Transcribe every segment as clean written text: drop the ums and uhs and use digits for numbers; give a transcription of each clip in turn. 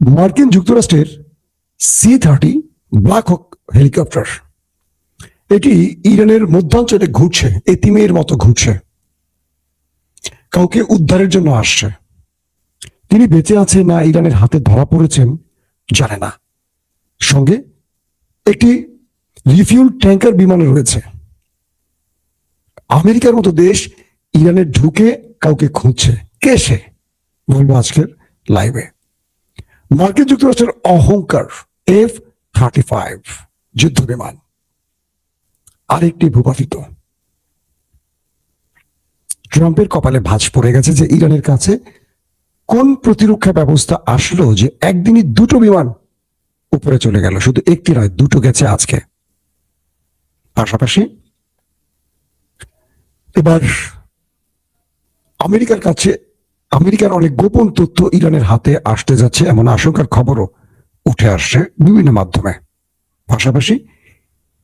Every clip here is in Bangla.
মার্কিন যুক্তরাষ্ট্রের C-30 ব্ল্যাক হক হেলিকপ্টার এটি ইরানের মধ্যাঞ্চলে ঘুরছে, এতিমের মতো ঘুরছে, কাউকে উদ্ধারের জন্য আসছে। তিনি বেঁচে আছে না ইরানের হাতে ধরা পড়েছেন জানে না। সঙ্গে একটি রিফিউল ট্যাঙ্কার বিমানে রয়েছে। আমেরিকার মতো দেশ ইরানে ঢুকে কাউকে খুঁজছে, কে সে বলবো আজকের লাইভে। মার্কিন যুক্তরাষ্ট্রের অহংকার F-35 যুদ্ধ বিমান আরেকটি ভূপাতিত। ট্রাম্পের কপালে ভাঁজ পড়ে গেছে যে ইরানের কাছে কোন প্রতিরক্ষা ব্যবস্থা আসলো যে একদিনই দুটো বিমান উপরে চলে গেল। শুধু একটি নয়, দুটো গেছে আজকে। পাশাপাশি এবার আমেরিকার অনেক গোপন তথ্য ইরানের হাতে আসতে যাচ্ছে এমন আশঙ্কার খবরও উঠে আসছে বিভিন্ন মাধ্যমে। পাশাপাশি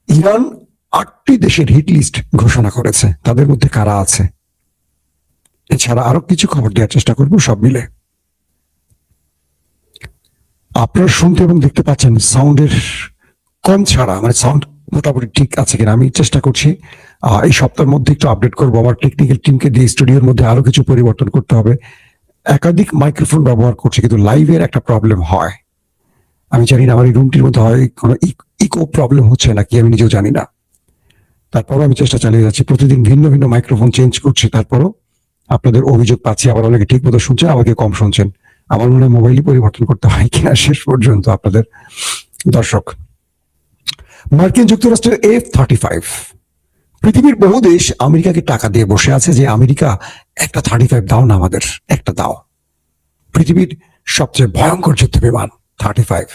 ইরান 8টি দেশের হিট লিস্ট ঘোষণা করেছে, তাদের মধ্যে কারা আছে এছাড়া আরো কিছু খবর দেওয়ার চেষ্টা করব সব মিলে। আপনারা শুনতে এবং দেখতে পাচ্ছেন সাউন্ডের কম ছাড়া, মানে সাউন্ড মোটামুটি ঠিক আছে কিনা আমি চেষ্টা করছি। এই সপ্তাহের মধ্যে একটু আপডেট করবো। আমার টেকনিক্যাল টিমকে দিয়ে স্টুডিওর মধ্যে আরো কিছু পরিবর্তন করতে হবে। একাধিক মাইক্রোফোন ব্যবহার করছি কিন্তু লাইভের একটা প্রবলেম হয়। আমি জানি না আমার এই রুমটির মধ্যে হয় কোনো ইকো প্রবলেম হচ্ছে নাকি, আমি নিজেও জানি না। তারপরও আমি চেষ্টা চালিয়ে যাচ্ছি, প্রতিদিন ভিন্ন ভিন্ন মাইক্রোফোন চেঞ্জ করছি। তারপরও আপনাদের অভিযোগ পাচ্ছি, আবার অনেকে ঠিক মতো শুনছেন, আমাকে কম শুনছেন। আমার মনে হয় মোবাইলই পরিবর্তন করতে হয় কিনা শেষ পর্যন্ত আপনাদের দর্শক। মার্কিন যুক্তরাষ্ট্রের F-35, পৃথিবীর বহু দেশ আমেরিকাকে টাকা দিয়ে বসে আছে যে আমেরিকা একটা 35 দাও না, আমাদের একটা দাও। পৃথিবীর সবচেয়ে ভয়ঙ্কর যুদ্ধ বিমান 35।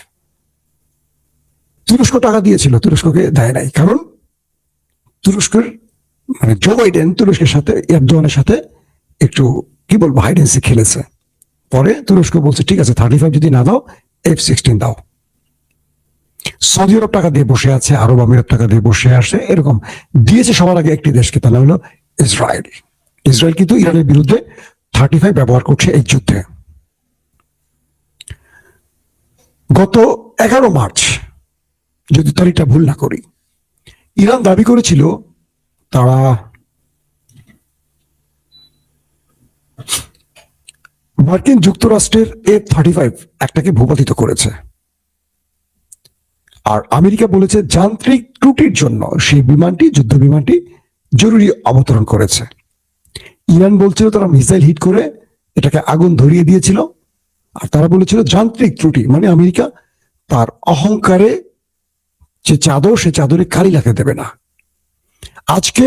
তুরস্ক টাকা দিয়েছিল, তুরস্ককে দেয় নাই, কারণ তুরস্কের মানে জো বাইডেন তুরস্কের সাথে এরদোয়ানের সাথে একটু কি বলবো হাইডেন্সি খেলেছে। পরে তুরস্ক বলছে ঠিক আছে 35 যদি না দাও F-16 দাও। সৌদি আরব টাকা দিয়ে বসে আছে, আরব আমিরাত টাকা দিয়ে বসে আসে, এরকম দিয়েছে সবার আগে একটি দেশকে, তাহলে হলো ইসরায়েল। ইসরায়েল কিন্তু ইরানের বিরুদ্ধে 35 ব্যবহার করছে এই যুদ্ধে। গত 11 মার্চ, যদি তারিখটা ভুল না করি, ইরান দাবি করেছিল তারা মার্কিন যুক্তরাষ্ট্রের F-35 একটাকে ভূপাতিত করেছে। আর আমেরিকা বলেছে যান্ত্রিক ত্রুটির জন্য সেই বিমানটি, যুদ্ধ বিমানটি জরুরি অবতরণ করেছে। ইরান বলছিল তারা মিসাইল হিট করে এটাকে আগুন ধরিয়ে দিয়েছিল, আর তারা বলেছিল যান্ত্রিক ত্রুটি, মানে আমেরিকা তার অহংকারে যে চাদর, সে চাদরে কালি লাগাতে দেবে না। আজকে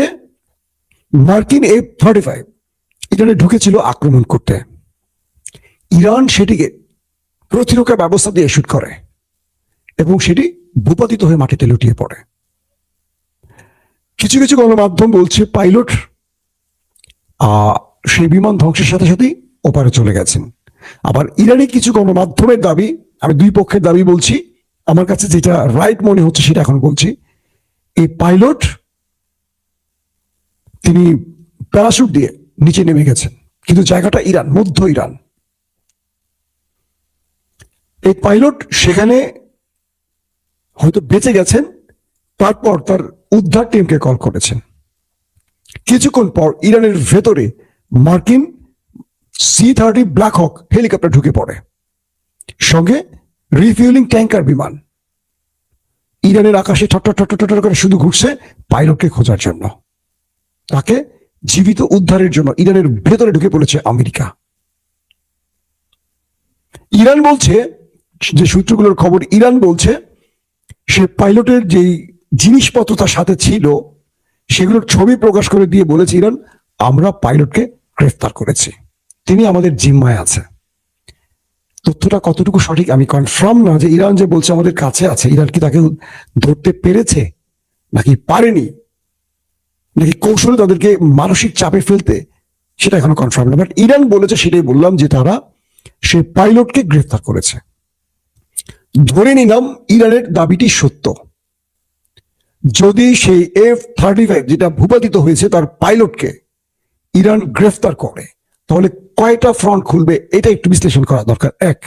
মার্কিন F-35 ইরানে ঢুকেছিল আক্রমণ করতে। ইরান সেটিকে প্রতিরক্ষা ব্যবস্থা দিয়ে শুট করে এবং সেটি ভূপাতিত হয়ে মাটিতে লুটিয়ে পড়ে। কিছু কিছু গণমাধ্যম বলছে পাইলট সেই বিমান ধ্বংসের সাথে সাথেই ওপারে চলে গেছেন। আবার ইরানি কিছু গণমাধ্যমের দাবি, আমি দুই পক্ষের দাবি বলছি, আমার কাছে যেটা রাইট মনে হচ্ছে সেটা এখন বলছি। এই পাইলট তিনি প্যারাশুট দিয়ে নিচে নেমে গেছেন, কিন্তু জায়গাটা ইরান, মধ্য ইরান। এই পাইলট সেখানে হয়তো বেঁচে গেছেন, তারপর তার উদ্ধার টিমকে কল করেছেন। কিছুক্ষণ পর ইরানের ভেতরে মার্কিন C-30 ব্ল্যাক হক হেলিকপ্টার ঢুকে পড়ে, সঙ্গে রিফিউলিং ট্যাঙ্কার বিমান। ইরানের আকাশে ঠট্টর করে শুধু ঘুরছে পাইলটকে খোঁজার জন্য, তাকে জীবিত উদ্ধারের জন্য ইরানের ভেতরে ঢুকে পড়েছে আমেরিকা। ইরান বলছে, যে সূত্রগুলোর খবর, ইরান বলছে সে পাইলটের যেই জিনিসপত্র তার সাথে ছিল সেগুলোর ছবি প্রকাশ করে দিয়ে বলেছে ইরান, আমরা পাইলটকে গ্রেফতার করেছি, তিনি আমাদের জিম্মায় আছে। তথ্যটা কতটুকু সঠিক আমি কনফার্ম না, যে ইরান যে বলছে আমাদের কাছে আছে, ইরান কি তাকে ধরতে পেরেছে নাকি পারেনি, নাকি কৌশলে তাদেরকে মানসিক চাপে ফেলতে, সেটা এখনো কনফার্ম না। বাট ইরান বলেছে, সেটাই বললাম, যে তারা সে পাইলটকে গ্রেফতার করেছে। ধরে নিলাম ইরানের দাবিটি সত্য। যদি সেই F-35 যেটা ভূপাতিত হয়েছে তার পাইলটকে ইরান গ্রেফতার করে, তাহলে কয়টা ফ্রন্ট খুলবে এটা একটু বিশ্লেষণ করা দরকার। এক,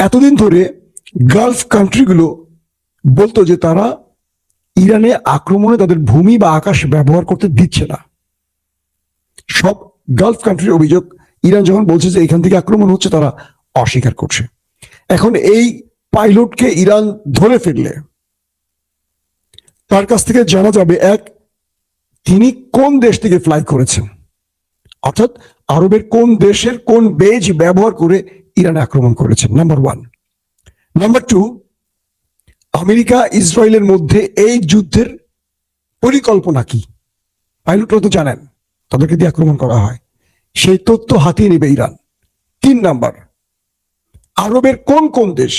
এতদিন ধরে গালফ কান্ট্রিগুলো বলতো যে তারা ইরানে আক্রমণে তাদের ভূমি বা আকাশ ব্যবহার করতে দিচ্ছে না। সব গালফ কান্ট্রির অভিযোগ, ইরান যখন বলছে যে এখান থেকে আক্রমণ হচ্ছে তারা অস্বীকার করছে। এখন এই পাইলটকে ইরান ধরে ফেললে তার কাছ থেকে জানা যাবে তিনি কোন দেশ থেকে ফ্লাই করেছেন, অর্থাৎ আরবের কোন দেশের কোন বেজ ব্যবহার করে ইরানে আক্রমণ করেছেন, নাম্বার 1। নাম্বার 2, আমেরিকা ইসরায়েলের মধ্যে এই যুদ্ধের পরিকল্পনা কি, পাইলটরা তো জানেন তাদেরকে দিয়ে আক্রমণ করা হয়, সেই তথ্য হাতিয়ে নেবে ইরান। 3 নাম্বার, আরবের কোন কোন দেশ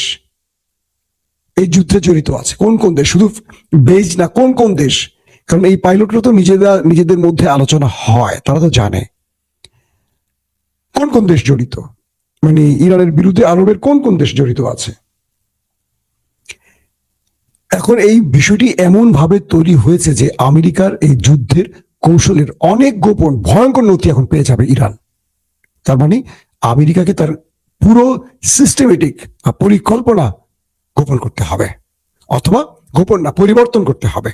এই যুদ্ধে জড়িত আছে, কোন কোন দেশ, শুধু বেজ না, কোন কোন দেশ, কারণ এই পাইলটরা তো নিজেদের মধ্যে আলোচনা হয়, তারা তো জানে কোন কোন দেশ জড়িত, মানে ইরানের বিরুদ্ধে আরবের কোন কোন দেশ জড়িত আছে। এখন এই বিষয়টি এমন ভাবে তৈরি হয়েছে যে আমেরিকার এই যুদ্ধের কৌশলের অনেক গোপন ভয়ঙ্কর নথি এখন পেয়ে যাবে ইরান। তার মানে আমেরিকাকে তার পুরো সিস্টেমেটিক পরিকল্পনা গোপন করতে হবে, অথবা গোপন না, পরিবর্তন করতে হবে।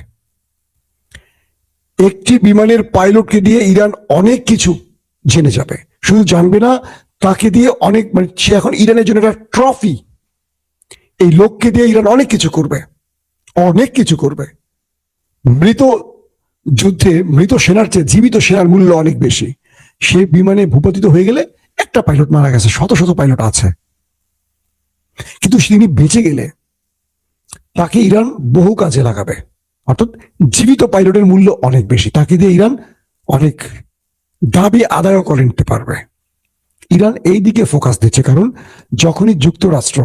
একটি বিমানের পাইলটকে দিয়ে ইরান অনেক কিছু জেনে যাবে, শুধু জানবে না, তাকে দিয়ে অনেক, মানে সে এখন ইরানের জন্য একটা ট্রফি। এই লোককে দিয়ে ইরান অনেক কিছু করবে, অনেক কিছু করবে। মৃত যুদ্ধে মৃত সেনার চেয়ে জীবিত সেনার মূল্য অনেক বেশি। সে বিমানে ভূপাতিত হয়ে গেলে, একটা পাইলট মারা গেছে, শত শত পাইলট আছে, কিন্তু তিনি বেঁচে গেলে তাকে ইরান বহু কাজে লাগাবে, অর্থাৎ জীবিত পাইলটের মূল্য অনেক বেশি, তাকে দিয়ে ইরান অনেক দাবি আদায় করে নিতে পারবে। ইরান এই দিকে ফোকাস দিচ্ছে, কারণ যখনই যুক্তরাষ্ট্র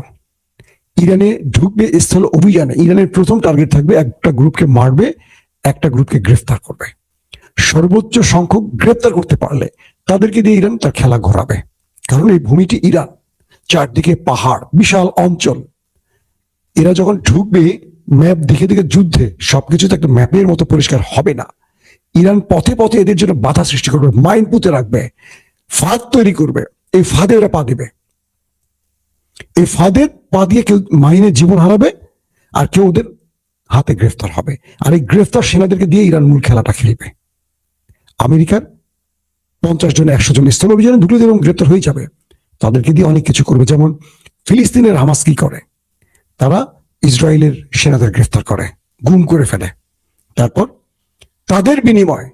ইরানে ঢুকবে স্থল অভিযানে, ইরানের প্রথম টার্গেট থাকবে একটা গ্রুপকে মারবে, একটা গ্রুপকে গ্রেফতার করবে। সর্বোচ্চ সংখ্যক গ্রেফতার করতে পারলে তাদেরকে দিয়ে ইরান তার খেলা ঘোরাবে, কারণ এই ভূমিটি ইরান, চারদিকে পাহাড়, বিশাল অঞ্চল। এরা যখন ঢুকবে, ম্যাপ দেখে দেখে যুদ্ধে সবকিছু তো একটা ম্যাপের মতো পরিষ্কার হবে না। ইরান পথে পথে এদের জন্য বাধা সৃষ্টি করবে, মাইন পুঁতে রাখবে, ফাঁদ তৈরি করবে, এই ফাঁদে ওরা পা দেবে। এই ফাঁদের পা দিয়ে কেউ মাইনে জীবন হারাবে, আর কেউ ওদের হাতে গ্রেফতার হবে, আর এই গ্রেফতার সেনাদেরকে দিয়ে ইরান মূল খেলাটা খেলবে। আমেরিকার 50 জন 100 জন স্থল অভিযানে ঢুকলে যেরকম গ্রেফতার হয়ে যাবে, তাদেরকে দিয়ে অনেক কিছু করবে। যেমন ফিলিস্তিনের হামাস কি করে, তারা ইসরায়েলের সেনাদের গ্রেফতার করে, গুম করে ফেলে, তারপর তাদের বিনিময়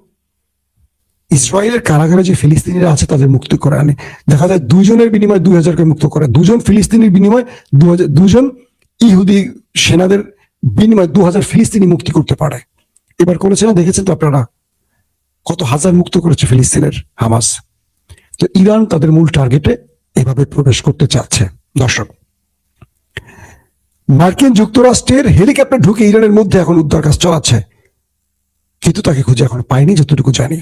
ইসরায়েলের কারাগারে যে ফিলিস্তিনিরা আছে তাদের মুক্তি করে আনে। দেখা যায় 2 জনের বিনিময়ে 2000কে মুক্ত করে, 2 জন ফিলিস্তিনির বিনিময়ে 2 জন ইহুদি সেনাদের বিনিময়ে 2000 ফিলিস্তিনি মুক্তি করতে পারে। এবার করেছে না, দেখেছেন তো আপনারা কত হাজার মুক্ত করেছে ফিলিস্তিনের হামাস। তো ইরান তাদের মূল টার্গেটে এভাবে প্রবেশ করতে চাচ্ছে। দর্শক, মার্কিন যুক্তরাষ্ট্রের হেলিকপ্টার ঢুকে ইরানের মধ্যে এখন উদ্ধার কাজ চালাচ্ছে, কিন্তু তাকে খুঁজে এখন পায়নি, যতটুকু জানি।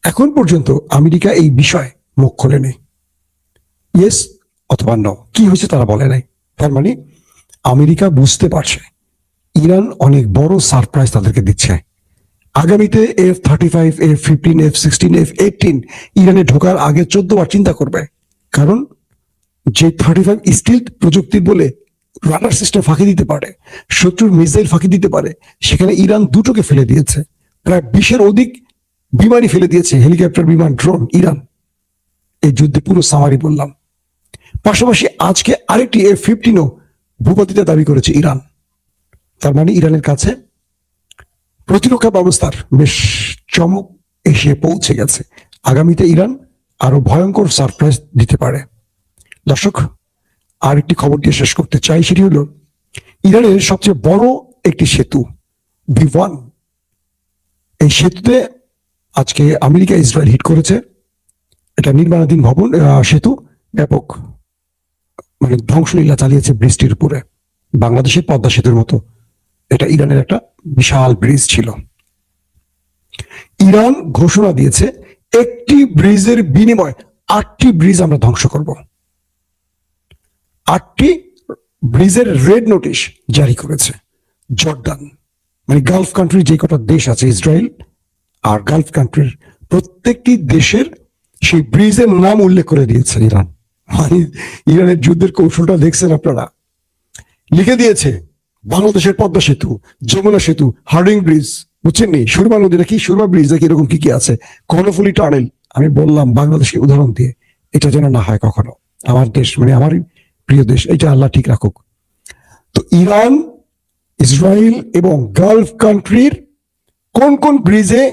এখন পর্যন্ত আমেরিকা এই বিষয়ে মুখ খোলেনি, ইয়েস অথবা নো, কি হয়েছে তারা বলে নাই। তার মানে আমেরিকা বুঝতে পারছে ইরান অনেক বড় সারপ্রাইজ তাদেরকে দিচ্ছে। আগামীতে F-35, F-15, F-16, F-18 ইরানে ঢোকার আগে 14 বার চিন্তা করবে, কারণ যে 35 স্টিলথ প্রযুক্তির বলে রাডার সিস্টেম ফাঁকি দিতে পারে, শত্রুর মিসাইল ফাঁকি দিতে পারে, সেখানে ইরান দুটোকে ফেলে দিয়েছে, প্রায় 20-এর অধিক বিমানই ফেলে দিয়েছে, হেলিকপ্টার, বিমান, ড্রোন। ইরান এই যুদ্ধে পুরো সামারি বললাম। পাশাপাশি আজকে আরেকটি F-15ও ভূপাতিতে দাবি করেছে ইরান। তার মানে ইরানের কাছে প্রতিরক্ষা ব্যবস্থার বেশ চমক এসে পৌঁছে গেছে। আগামীতে ইরান আরো ভয়ঙ্কর সারপ্রাইজ দিতে পারে। দর্শক, আরেকটি খবর দিয়ে শেষ করতে চাই, সেটি হলো ইরানের সবচেয়ে বড় একটি সেতু V1, এই সেতুতে আজকে আমেরিকা ইসরায়েল হিট করেছে। এটা নির্মাণাধীন ভবন সেতু, ব্যাপক মানে ধ্বংসলীলা চালিয়েছে ব্রিজটির উপরে, বাংলাদেশের পদ্মা সেতুর মতো। এটা ইরানের একটা বিশাল ব্রিজ ছিল। ইরান ঘোষণা দিয়েছে একটি ব্রিজের বিনিময়ে 8টি ব্রিজ আমরা ধ্বংস করব। 8টি ব্রিজের রেড নোটিশ জারি করেছে জর্ডান, মানে গালফ কান্ট্রির যে কটা দেশ আছে, ইসরায়েল আর গালফ কান্ট্রির প্রত্যেকটি দেশের সেই ব্রিজের নাম উল্লেখ করে দিয়েছে ইরান। মানে ইরানের যুদ্ধের কৌশলটা দেখছেন আপনারা, লিখে দিয়েছে বাংলাদেশের পদ্মা সেতু, যমুনা সেতু, হার্ডিং ব্রিজ, বুঝছেন নি, সুরমা নদী নাকি, সুরমা ব্রিজ নাকি, এরকম কি কি আছে, কর্ণফুলী টানেল। আমি বললাম বাংলাদেশকে উদাহরণ দিয়ে, এটা যেন না হয় কখনো। আমার দেশ মানে আমার প্রিয় দেশ, এটা আল্লাহ ঠিক রাখুক। তো ইরান, ইসরায়েল এবং গালফ কান্ট্রির কোন কোন ব্রিজে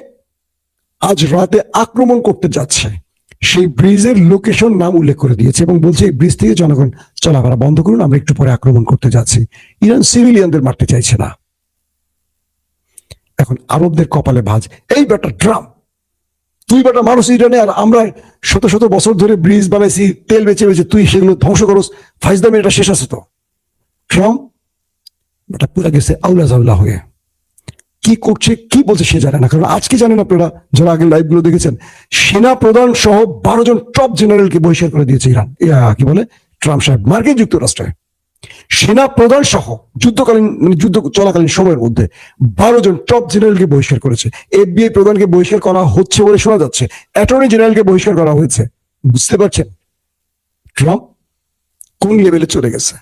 আজ রাতে আক্রমণ করতে যাচ্ছে সেই ব্রিজের লোকেশন নাম উল্লেখ করে দিয়েছে এবং বলছে এই ব্রিজ থেকে জনগণ চলাফেরা বন্ধ করুন, আমরা একটু পরে আক্রমণ করতে যাচ্ছি। ইরান সিভিলিয়ানদের মারতে চাইছে না। এখন আরবদের কপালে ভাঁজ, এই বেটা ট্রাম্প, তুই বেটা মানুষ ইরানে, আর আমরা শত শত বছর ধরে ব্রিজ বানাইছি, তেল বেচে বেচে, তুই সেগুলো ধ্বংস করস, ফাইজদামি, এটা শেষ আছে তো। ট্রাম্প বেটা পুরা গেছে আউলা জাউলা হয়ে, কি করছে কি বলছে সে জানে না। কারণ আজকে জানেন আপনারা যারা আগে লাইভ গুলো দেখেছেন, সেনা প্রধান সহ 12 জন টপ জেনারেলকে বহিষ্কার করে দিয়েছে ইরান, কি বলে ট্রাম্প সাহেব, মার্কিন যুক্তরাষ্ট্রে। সেনা প্রধান সহ যুদ্ধকালীন মানে যুদ্ধ চলাকালীন সময়ের মধ্যে 12 জন টপ জেনারেলকে বহিষ্কার করেছে। এফবিআই প্রধানকে বহিষ্কার করা হচ্ছে বলে শোনা যাচ্ছে, অ্যাটর্নি জেনারেলকে বহিষ্কার করা হয়েছে। বুঝতে পারছেন ট্রাম্প কোন লেভেলে চলে গেছে।